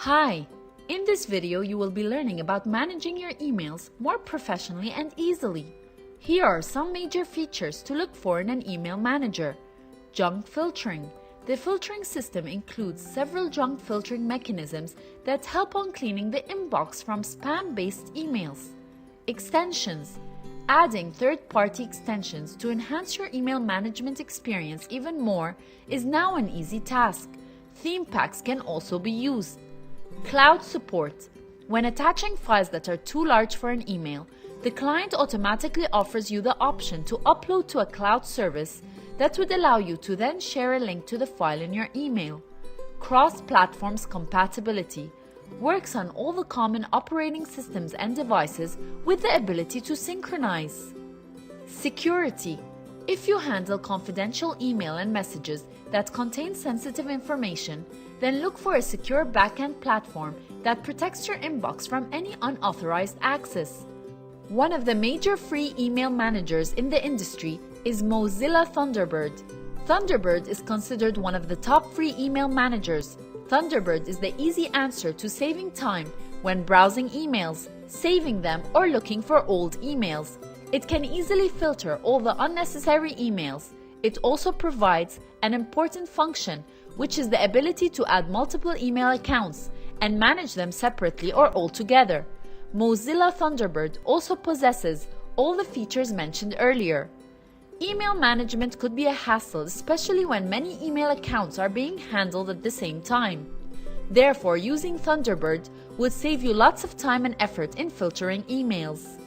Hi! In this video, you will be learning about managing your emails more professionally and easily. Here are some major features to look for in an email manager. Junk filtering. The filtering system includes several junk filtering mechanisms that help on cleaning the inbox from spam-based emails. Extensions. Adding third-party extensions to enhance your email management experience even more is now an easy task. Theme packs can also be used. Cloud support. When attaching files that are too large for an email, the client automatically offers you the option to upload to a cloud service that would allow you to then share a link to the file in your email. Cross-platforms compatibility works on all the common operating systems and devices with the ability to synchronize. Security. If you handle confidential email and messages that contain sensitive information, then look for a secure backend platform that protects your inbox from any unauthorized access. One of the major free email managers in the industry is Mozilla Thunderbird. Thunderbird is considered one of the top free email managers. Thunderbird is the easy answer to saving time when browsing emails, saving them, or looking for old emails. It can easily filter all the unnecessary emails. It also provides an important function, which is the ability to add multiple email accounts and manage them separately or all together. Mozilla Thunderbird also possesses all the features mentioned earlier. Email management could be a hassle, especially when many email accounts are being handled at the same time. Therefore, using Thunderbird would save you lots of time and effort in filtering emails.